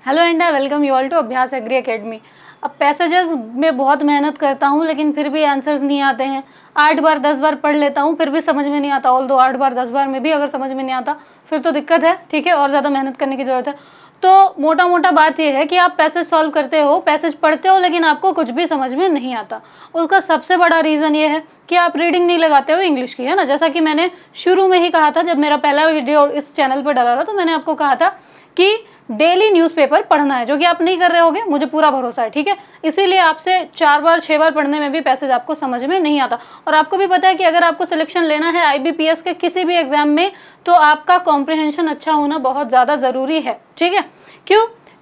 Hello and I welcome you all to Abhyas agri academy. अब passages में बहुत मेहनत करता हूँ लेकिन फिर भी आंसर्स नहीं आते हैं। 8 बार 10 बार पढ़ लेता हूँ फिर भी समझ में नहीं आता। ऑल दो 8 बार 10 बार में भी अगर समझ में नहीं आता फिर तो दिक्कत है, ठीक है, और ज़्यादा मेहनत करने की ज़रूरत है। तो मोटा मोटा बात यह है कि आप पैसेज सॉल्व करते हो, पैसेज पढ़ते हो, लेकिन आपको कुछ भी समझ में नहीं आता। उसका सबसे बड़ा रीज़न ये है कि आप रीडिंग नहीं लगाते हो इंग्लिश की, है ना। जैसा कि मैंने शुरू में ही कहा था, जब मेरा पहला वीडियो इस चैनल पर डाला था तो मैंने आपको कहा था कि डेली न्यूज़पेपर पढ़ना है, जो कि आप नहीं कर रहे होगे, मुझे पूरा भरोसा है, ठीक है। इसीलिए आपसे 4 बार 6 बार पढ़ने में भी पैसेज आपको समझ में नहीं आता। और आपको भी पता है कि अगर आपको सिलेक्शन लेना है IBPS के किसी भी एग्जाम में तो आपका कॉम्प्रिहेंशन अच्छा होना बहुत ज़्यादा ज़रूरी है, ठीक है।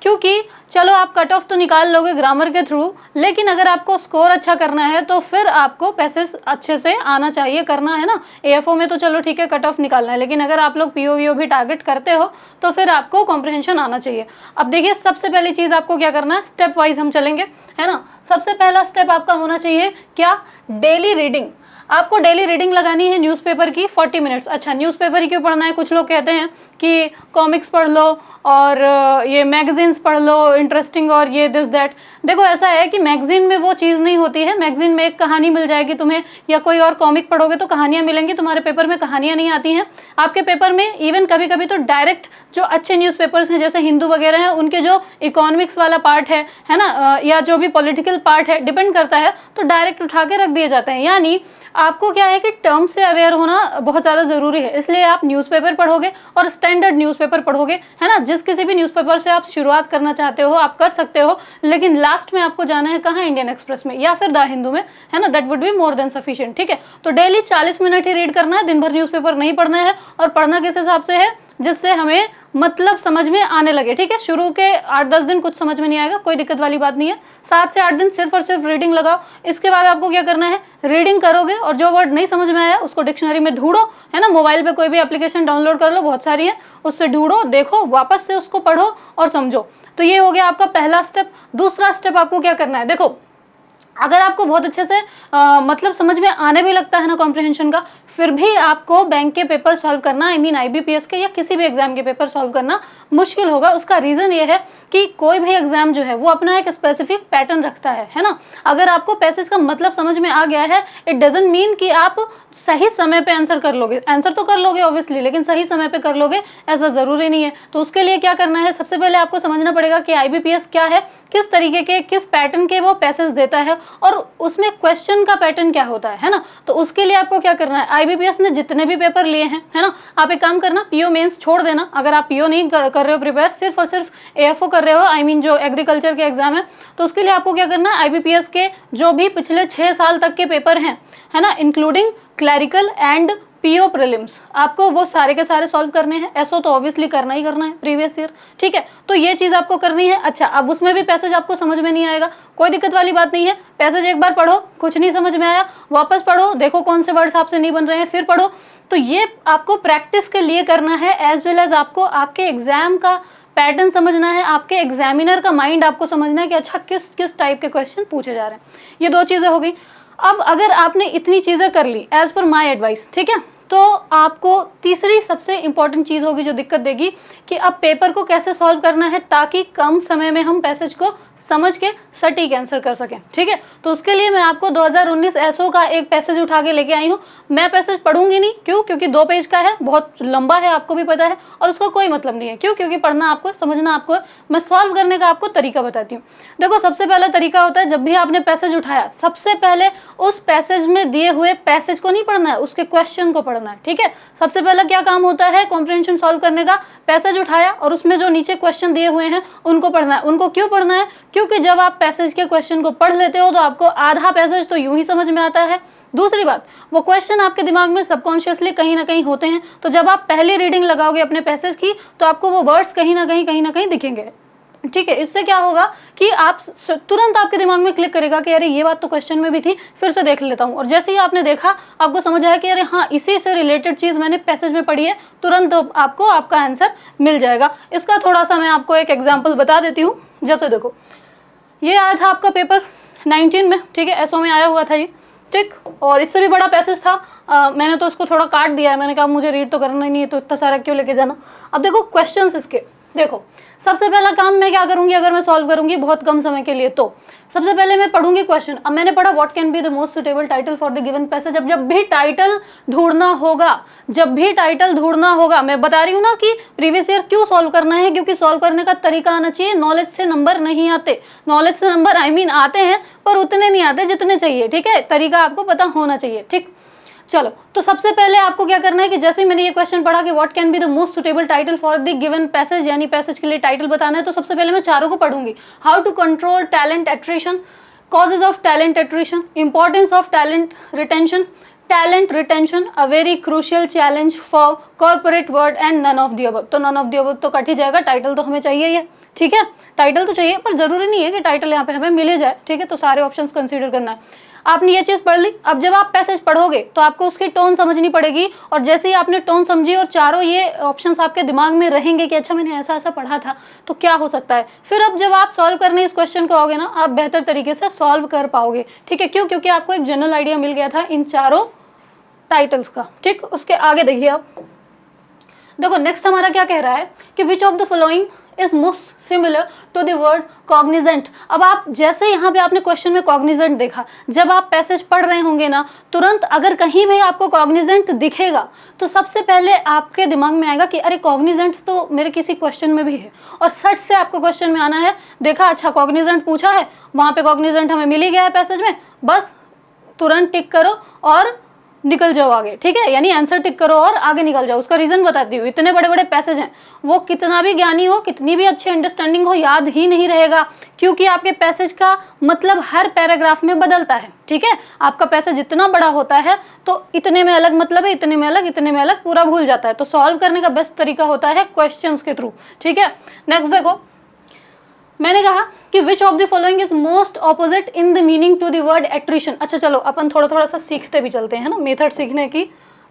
क्योंकि चलो आप कट ऑफ तो निकाल लोगे ग्रामर के थ्रू, लेकिन अगर आपको स्कोर अच्छा करना है तो फिर आपको पैसेज अच्छे से आना चाहिए, करना है ना। AFO में तो चलो ठीक है, कट ऑफ निकालना है, लेकिन अगर आप लोग PO VO भी टारगेट करते हो तो फिर आपको कॉम्प्रिहेंशन आना चाहिए। अब देखिए, सबसे पहली चीज़ आपको क्या करना है, स्टेप वाइज हम चलेंगे, है ना। सबसे पहला स्टेप आपका होना चाहिए क्या, डेली रीडिंग। आपको डेली रीडिंग लगानी है न्यूज़पेपर की 40 मिनट्स। अच्छा, न्यूज़पेपर ही क्यों पढ़ना है, कुछ लोग कहते हैं कि कॉमिक्स पढ़ लो और ये मैगजीन्स पढ़ लो इंटरेस्टिंग और ये दिस दैट। देखो, ऐसा है कि मैगजीन में वो चीज़ नहीं होती है। मैगजीन में एक कहानी मिल जाएगी तुम्हें, या कोई और कॉमिक पढ़ोगे तो कहानियाँ मिलेंगी, तुम्हारे पेपर में कहानियाँ नहीं आती हैं। आपके पेपर में इवन कभी कभी तो डायरेक्ट जो अच्छे न्यूज़पेपर्स हैं जैसे हिंदू वगैरह हैं, उनके जो इकोनॉमिक्स वाला पार्ट है ना, या जो भी पॉलिटिकल पार्ट है, डिपेंड करता है, तो डायरेक्ट उठा के रख दिए जाते हैं। यानी आपको क्या है कि टर्म से अवेयर होना बहुत ज़्यादा ज़रूरी है। इसलिए आप न्यूज़पेपर पढ़ोगे और स्टैंडर्ड न्यूज़पेपर पढ़ोगे, है ना। जिस किसी भी न्यूज़पेपर से आप शुरुआत करना चाहते हो आप कर सकते हो, लेकिन लास्ट में आपको जाना है कहाँ, इंडियन एक्सप्रेस में या फिर द हिंदू में, है ना। That would be more than sufficient, ठीक है। तो डेली 40 मिनट ही रीड करना है, दिन भर न्यूज़पेपर नहीं पढ़ना है। और पढ़ना किस हिसाब से है, जिससे हमें मतलब समझ में आने लगे, ठीक है। शुरू के 8-10 दिन कुछ समझ में नहीं आएगा, कोई दिक्कत वाली बात नहीं है। 7 से 8 दिन सिर्फ और सिर्फ रीडिंग लगाओ। इसके बाद आपको क्या करना है, रीडिंग करोगे और जो वर्ड नहीं समझ में आया उसको डिक्शनरी में ढूंढो, है ना। मोबाइल पे कोई भी एप्लीकेशन डाउनलोड कर लो, बहुत सारी है, उससे ढूंढो, देखो, वापस से उसको पढ़ो और समझो। तो ये हो गया आपका पहला स्टेप। दूसरा स्टेप आपको क्या करना है, देखो, अगर आपको बहुत अच्छे से मतलब समझ में आने भी लगता है ना कॉम्प्रिहेंशन का, फिर भी आपको बैंक के पेपर सॉल्व करना, आई मीन IBPS के या किसी भी एग्जाम के पेपर सॉल्व करना मुश्किल होगा। उसका रीज़न ये है कि कोई भी एग्जाम जो है वो अपना एक स्पेसिफिक पैटर्न रखता है ना। अगर आपको पैसेज का मतलब समझ में आ गया है, इट डजंट मीन कि आप सही समय पे आंसर कर लोगे। आंसर तो कर लोगे ऑब्वियसली, लेकिन सही समय पे कर लोगे ऐसा ज़रूरी नहीं है। तो उसके लिए क्या करना है, सबसे पहले आपको समझना पड़ेगा कि IBPS क्या है, किस तरीके के, किस पैटर्न के वो पैसेज देता है और उसमें क्वेश्चन का पैटर्न क्या होता है ना। तो उसके लिए आपको क्या करना है, IBPS ने जितने भी पेपर लिए हैं, है ना, आप एक काम करना, PO मेंस छोड़ देना। अगर आप PO नहीं कर रहे हो प्रिपेयर, सिर्फ और सिर्फ AFO कर रहे हो, आई मीन जो एग्रीकल्चर के एग्जाम है, तो उसके लिए आपको क्या करना है, IBPS के जो भी पिछले 6 साल तक के पेपर हैं, है ना, including clerical and PO prelims, आपको वो सारे के सारे सॉल्व करने हैं। SO तो ऑब्वियसली करना ही करना है, प्रीवियस ईयर, ठीक है। तो ये चीज़ आपको करनी है। अच्छा, अब उसमें भी पैसेज आपको समझ में नहीं आएगा, कोई दिक्कत वाली बात नहीं है। पैसेज एक बार पढ़ो, कुछ नहीं समझ में आया, वापस पढ़ो, देखो कौन से वर्ड्स आपसे नहीं बन रहे हैं, फिर पढ़ो। तो ये आपको प्रैक्टिस के लिए करना है, एज वेल एज आपको आपके एग्जाम का पैटर्न समझना है, आपके एग्जामिनर का माइंड आपको समझना है कि अच्छा किस किस टाइप के क्वेश्चन पूछे जा रहे हैं। ये 2 चीज़ें हो गई। अब अगर आपने इतनी चीज़ें कर ली एज पर माई एडवाइस, ठीक है, तो आपको तीसरी सबसे इंपॉर्टेंट चीज़ होगी जो दिक्कत देगी कि अब पेपर को कैसे सॉल्व करना है ताकि कम समय में हम पैसेज को समझ के सटीक आंसर कर सकें, ठीक है। तो उसके लिए मैं आपको 2019 SO का एक पैसेज उठा के लेके आई हूँ। मैं पैसेज पढ़ूंगी नहीं, क्यों, क्योंकि 2 पेज का है, बहुत लंबा है, आपको भी पता है, और उसका कोई मतलब नहीं है। क्यों, क्योंकि पढ़ना आपको, समझना आपको। मैं सॉल्व करने का आपको तरीका बताती हूँ। देखो, सबसे पहला तरीका होता है, जब भी आपने पैसेज उठाया, सबसे पहले उस पैसेज में दिए हुए पैसेज को नहीं पढ़ना है, उसके क्वेश्चन को पढ़ना है, ठीक है। सबसे पहला क्या काम होता है कॉम्प्रिहेंशन सॉल्व करने का, पैसेज उठाया और उसमें जो नीचे क्वेश्चन दिए हुए हैं उनको पढ़ना है। उनको क्यों पढ़ना है, क्योंकि जब आप पैसेज के क्वेश्चन को पढ़ लेते हो तो आपको आधा पैसेज तो यूं ही समझ में आता है। दूसरी बात, वो क्वेश्चन आपके दिमाग में सबकॉन्शियसली कहीं ना कहीं होते हैं, तो जब आप पहली रीडिंग लगाओगे अपने पैसेज की तो आपको वो वर्ड्स कहीं ना कहीं दिखेंगे, ठीक है। इससे क्या होगा कि आप तुरंत आपके दिमाग में क्लिक करेगा कि अरे ये बात तो क्वेश्चन में भी थी, फिर से देख लेता हूँ। और जैसे ही आपने देखा, आपको समझ आया कि अरे हाँ, इसी से रिलेटेड चीज़ मैंने पैसेज में पढ़ी है, तुरंत आपको आपका आंसर मिल जाएगा। इसका थोड़ा सा मैं आपको एक एग्जाम्पल बता देती हूँ। जैसे देखो, ये आया था आपका पेपर 19 में, ठीक है, SO में आया हुआ था ये, ठीक, और इससे भी बड़ा पैसेज था। मैंने तो उसको थोड़ा काट दिया है, मैंने कहा मुझे रीड तो करना ही नहीं है तो इतना सारा क्यों लेके जाना। अब देखो क्वेश्चंस इसके, देखो सबसे पहला काम मैं क्या करूंगी अगर मैं सॉल्व करूंगी बहुत कम समय के लिए, तो सबसे पहले मैं पढ़ूंगी क्वेश्चन। अब मैंने पढ़ा what can be the most suitable title for the given passage. जब भी टाइटल ढूंढना होगा, मैं बता रही हूँ ना कि प्रीवियस ईयर क्यों सॉल्व करना है, क्योंकि सॉल्व करने का तरीका आना चाहिए। नॉलेज से नंबर नहीं आते, नॉलेज से नंबर आते हैं पर उतने नहीं आते जितने चाहिए, ठीक है। तरीका आपको पता होना चाहिए, ठीक। चलो, तो सबसे पहले आपको क्या करना है कि जैसे मैंने ये क्वेश्चन पढ़ा कि what can be the most suitable title for the given passage, यानी पैसेज के लिए टाइटल बताना है, तो सबसे पहले मैं चारों को पढ़ूंगी। How to control talent attrition, causes of talent attrition, importance of talent retention, a very crucial challenge for corporate world and none of the above। तो none of the above तो कट ही जाएगा, टाइटल तो हमें चाहिए ही है, ठीक है। Title तो चाहिए पर जरूरी नहीं है कि टाइटल यहाँ पे हमें मिले जाए, ठीक है। तो सारे ऑप्शंस कंसीडर करना है। आपने ये चीज पढ़ ली। अब जब आप पैसेज पढ़ोगे तो आपको उसकी टोन समझनी पड़ेगी, और जैसे ही आपने टोन समझी और चारों ये ऑप्शंस आपके दिमाग में रहेंगे कि अच्छा मैंने ऐसा ऐसा पढ़ा था तो क्या हो सकता है, फिर अब जब आप सॉल्व करने इस क्वेश्चन को आओगे ना, आप बेहतर तरीके से सॉल्व कर पाओगे, ठीक है। क्यों? क्योंकि आपको एक जनरल आइडिया मिल गया था इन चारों टाइटल्स का, ठीक। उसके आगे देखिए आप, देखो नेक्स्ट हमारा क्या कह रहा है कि which of the following is most similar to the word cognizant. अब आप जैसे यहाँ पे आपने क्वेश्चन में कॉग्निजेंट देखा, जब आप पैसेज पढ़ रहे होंगे ना, तुरंत अगर कहीं भी आपको कॉग्निजेंट दिखेगा तो सबसे पहले आपके दिमाग में आएगा कि अरे कॉग्निजेंट तो मेरे किसी क्वेश्चन में भी है, और सट से आपको क्वेश्चन में आना है, देखा अच्छा कॉग्निजेंट पूछा है, वहां पे कॉग्निजेंट हमें मिल ही गया है पैसेज में, बस तुरंत टिक करो और निकल जाओ आगे, ठीक है। यानी आंसर टिक करो और आगे निकल जाओ। उसका रीजन बताती हूँ, इतने बड़े बड़े पैसेज हैं, वो कितना भी ज्ञानी हो, कितनी भी अच्छी अंडरस्टैंडिंग हो, याद ही नहीं रहेगा, क्योंकि आपके पैसेज का मतलब हर पैराग्राफ में बदलता है, ठीक है। आपका पैसेज जितना बड़ा होता है तो इतने में अलग मतलब है, इतने में अलग, इतने में अलग, पूरा भूल जाता है। तो सॉल्व करने का बेस्ट तरीका होता है क्वेश्चंस के थ्रू, ठीक है। नेक्स्ट देखो, मैंने कहा कि which of the following is most opposite in the meaning to the word attrition. अच्छा चलो अपन थोड़ा थोड़ा सा सीखते भी चलते हैं ना, मेथड सीखने की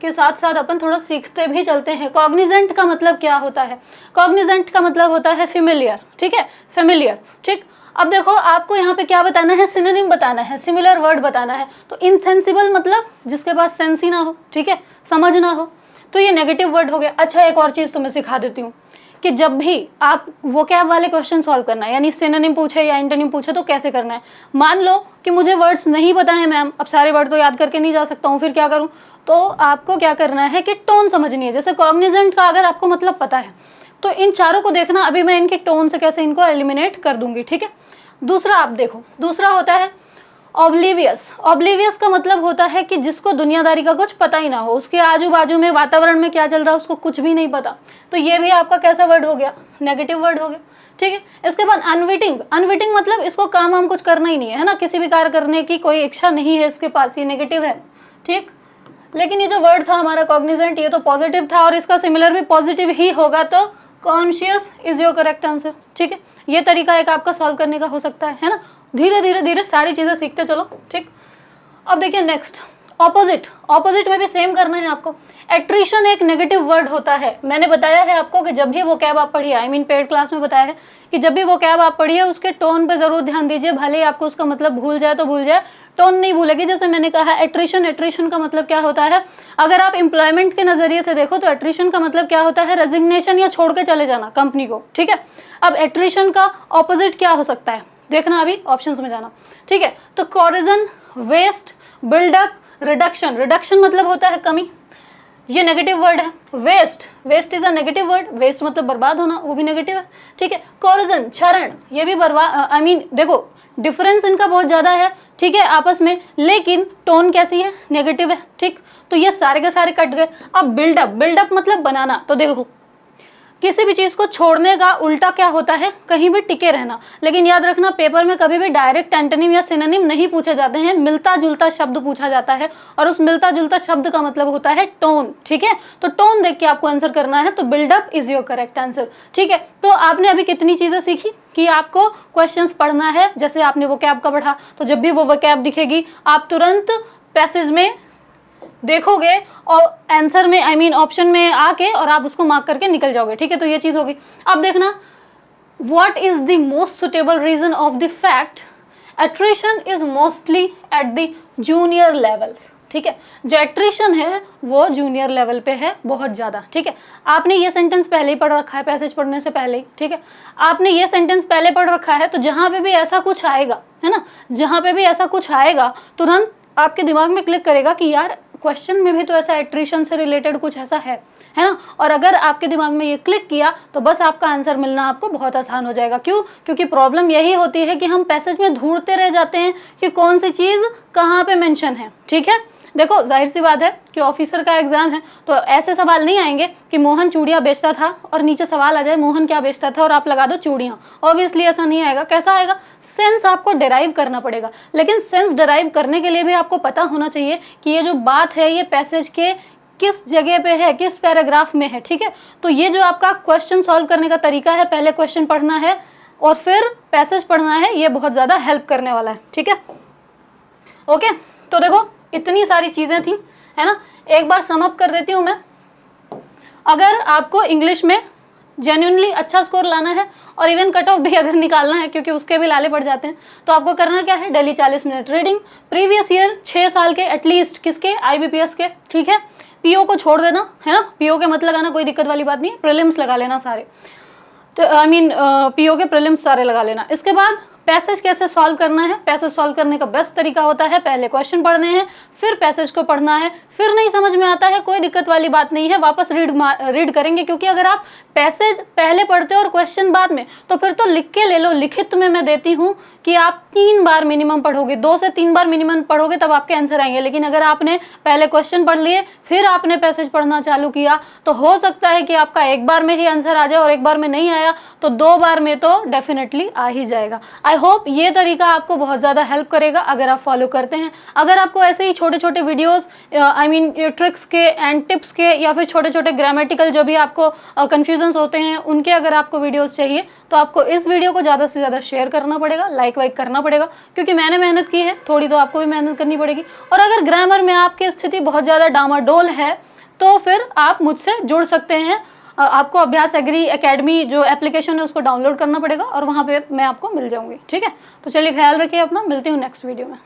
के साथ साथ अपन थोड़ा सीखते भी चलते हैं। कॉग्निजेंट का मतलब क्या होता है? कॉग्निजेंट का मतलब होता है फेमिलियर, ठीक है, फेमिलियर, ठीक। अब देखो आपको यहाँ पे क्या बताना है, सिनोनिम बताना है, सिमिलर वर्ड बताना है। तो इनसेंसिबल मतलब जिसके पास सेंस ही ना हो, ठीक है, समझ ना हो, तो ये नेगेटिव वर्ड हो गया। अच्छा एक और चीज तुम्हें सिखा देती हूँ कि जब भी आप वोकैब वाले क्वेश्चन सॉल्व करना है, यानी सिनोनिम पूछे या एंटोनिम पूछे तो कैसे करना है। मान लो कि मुझे वर्ड्स नहीं पता है मैम, अब सारे वर्ड तो याद करके नहीं जा सकता हूँ, फिर क्या करूँ? तो आपको क्या करना है कि टोन समझनी है। जैसे कॉग्निजेंट का अगर आपको मतलब पता है तो इन चारों को देखना, अभी मैं इनकी टोन से कैसे इनको एलिमिनेट कर दूंगी, ठीक है। दूसरा आप देखो, दूसरा होता है ऑब्लिवियस। ऑब्लिवियस का मतलब होता है कि जिसको दुनियादारी का कुछ पता ही ना हो, उसके आजू बाजू में वातावरण में क्या चल रहा है उसको कुछ भी नहीं पता। तो ये भी आपका कैसा वर्ड हो गया? नेगेटिव वर्ड हो गया, ठीक है। इसके बाद अनविटिंग। अनविटिंग मतलब इसको काम वाम कुछ करना ही नहीं है ना, किसी भी कार्य करने की कोई इच्छा नहीं है इसके पास, ये नेगेटिव है, ठीक। लेकिन ये जो वर्ड था हमारा कॉग्निजेंट, ये तो पॉजिटिव था और इसका सिमिलर भी पॉजिटिव ही होगा, तो conscious is your correct answer, ठीक है। ये तरीका एक आपका सॉल्व करने का हो सकता है ना। धीरे धीरे धीरे सारी चीजें सीखते चलो, ठीक। अब देखिए नेक्स्ट, ऑपोजिट। ऑपोजिट में भी सेम करना है आपको। एट्रिशन एक नेगेटिव वर्ड होता है। मैंने बताया है आपको कि जब भी वो कैब आप पढ़िए, आई मीन पेड क्लास में बताया है कि जब भी वो कैब आप पढ़िए उसके टोन पे जरूर ध्यान दीजिए, भले ही आपको उसका मतलब भूल जाए तो भूल जाए, टोन नहीं भूलेगी। जैसे मैंने कहा एट्रिशन, एट्रिशन का मतलब क्या होता है? अगर आप एम्प्लॉयमेंट के नजरिए से देखो तो एट्रिशन का मतलब क्या होता है? रेजिग्नेशन या छोड़ के चले जाना कंपनी को, ठीक है। अब एट्रिशन का ऑपोजिट क्या हो सकता है देखना, अभी ऑप्शंस में जाना, ठीक है। तो corrosion, waste, buildup, reduction. Reduction मतलब होता है कमी, ये नेगेटिव वर्ड है। Waste, waste is a negative word, waste मतलब बर्बाद होना, वो भी नेगेटिव है, ठीक है। कोरिजन, क्षरण, ये भी बर्बाद, आई मीन देखो डिफरेंस इनका बहुत ज्यादा है, ठीक है, आपस में, लेकिन टोन कैसी है? नेगेटिव है, ठीक। तो ये सारे के सारे कट गए। अब बिल्डअप, बिल्डअप मतलब बनाना। तो देखो किसी भी चीज को छोड़ने का उल्टा क्या होता है? कहीं भी टिके रहना। लेकिन याद रखना पेपर में कभी भी डायरेक्ट एंटोनिम या सिनोनिम नहीं पूछे जाते हैं, मिलता जुलता शब्द पूछा जाता है, और उस मिलता जुलता शब्द का मतलब होता है टोन, ठीक है। तो टोन देख के आपको आंसर करना है, तो buildup is your correct answer, ठीक है। तो आपने अभी कितनी चीजें सीखी कि आपको क्वेश्चंस पढ़ना है। जैसे आपने वोकैब का पढ़ा, तो जब भी वो वोकैब दिखेगी आप तुरंत पैसेज में देखोगे और आंसर में, आई मीन ऑप्शन में आके, और आप उसको मार्क करके निकल जाओगे, ठीक है। तो ये चीज होगी। अब देखना, what is the most suitable reason of the fact attrition is mostly at the junior levels. ठीक है। जो एट्रिशन है वो जूनियर लेवल पे है बहुत ज़्यादा, ठीक है। आपने ये सेंटेंस पहले ही पढ़ रखा है, पैसेज पढ़ने से पहले ही, ठीक है। आपने ये सेंटेंस पहले पढ़ रखा है, तो जहाँ पे भी ऐसा कुछ आएगा, है ना, जहाँ पे भी ऐसा कुछ आएगा तुरंत आपके दिमाग में क्लिक करेगा कि यार क्वेश्चन में भी तो ऐसा एट्रिशन से रिलेटेड कुछ ऐसा है ना। और अगर आपके दिमाग में ये क्लिक किया तो बस आपका आंसर मिलना आपको बहुत आसान हो जाएगा। क्यों? क्योंकि प्रॉब्लम यही होती है कि हम पैसेज में ढूंढते रह जाते हैं कि कौन सी चीज़ कहाँ पे मेंशन है, ठीक है। देखो जाहिर सी बात है कि ऑफिसर का एग्जाम है, तो ऐसे सवाल नहीं आएंगे कि मोहन चूड़ियाँ बेचता था और नीचे सवाल आ जाए मोहन क्या बेचता था और आप लगा दो चूड़ियाँ। ऑब्वियसली ऐसा नहीं आएगा। कैसा आएगा? सेंस आपको डिराइव करना पड़ेगा। लेकिन सेंस डिराइव करने के लिए भी आपको पता होना चाहिए कि ये जो बात है ये पैसेज के किस जगह पे है, किस पैराग्राफ में है, ठीक है। तो ये जो आपका क्वेश्चन सॉल्व करने का तरीका है, पहले क्वेश्चन पढ़ना है और फिर पैसेज पढ़ना है, ये बहुत ज़्यादा हेल्प करने वाला है, ठीक है। ओके, तो देखो इतनी सारी चीज़ें थी, है ना। एक बार सम अप कर देती हूँ मैं। अगर आपको इंग्लिश में जेन्युइनली अच्छा स्कोर लाना है और इवन कट ऑफ भी अगर निकालना है, क्योंकि उसके भी लाले पड़ जाते हैं, तो आपको करना क्या है? Daily 40 minute reading, previous year 6 साल के एटलीस्ट, किसके? IBPS के, ठीक है। पीओ को छोड़ देना, है ना, पीओ के मत लगाना, कोई दिक्कत वाली बात नहीं है। प्रीलिम्स लगा लेना सारे, तो पीओ के प्रीलिम्स सारे लगा लेना। इसके बाद पैसेज कैसे सॉल्व करना है? पैसेज सॉल्व करने का बेस्ट तरीका होता है पहले क्वेश्चन पढ़ने हैं, फिर पैसेज को पढ़ना है। फिर नहीं समझ में आता है, कोई दिक्कत वाली बात नहीं है, वापस रीड करेंगे। क्योंकि अगर आप पैसेज पहले पढ़ते हो और क्वेश्चन बाद में, तो फिर तो लिख के ले लो। लिखित में मैं देती हूँ कि आप 3 बार मिनिमम पढ़ोगे, 2 से 3 बार मिनिमम पढ़ोगे, तब आपके आंसर आएंगे। लेकिन अगर आपने पहले क्वेश्चन पढ़ लिए फिर आपने पैसेज पढ़ना चालू किया, तो हो सकता है कि आपका 1 बार में ही आंसर आ जाए, और 1 बार में नहीं आया तो 2 बार में तो डेफिनेटली आ ही जाएगा। आई होप ये तरीका आपको बहुत ज़्यादा हेल्प करेगा अगर आप फॉलो करते हैं। अगर आपको ऐसे ही छोटे छोटे वीडियोस ट्रिक्स के एंड टिप्स के, या फिर छोटे छोटे ग्रामेटिकल जो भी आपको कन्फ्यूजन्स होते हैं उनके अगर आपको वीडियोस चाहिए, तो आपको इस वीडियो को ज़्यादा से ज़्यादा शेयर करना पड़ेगा, लाइक वाइक करना पड़ेगा। क्योंकि मैंने मेहनत की है थोड़ी, तो आपको भी मेहनत करनी पड़ेगी। और अगर ग्रामर में आपकी स्थिति बहुत ज़्यादा डामाडोल है तो फिर आप मुझसे जुड़ सकते हैं। आपको अभ्यास एग्री एकेडमी जो एप्लीकेशन है उसको डाउनलोड करना पड़ेगा और वहाँ पे मैं आपको मिल जाऊंगी, ठीक है। तो चलिए ख्याल रखिए अपना, मिलती हूँ नेक्स्ट वीडियो में।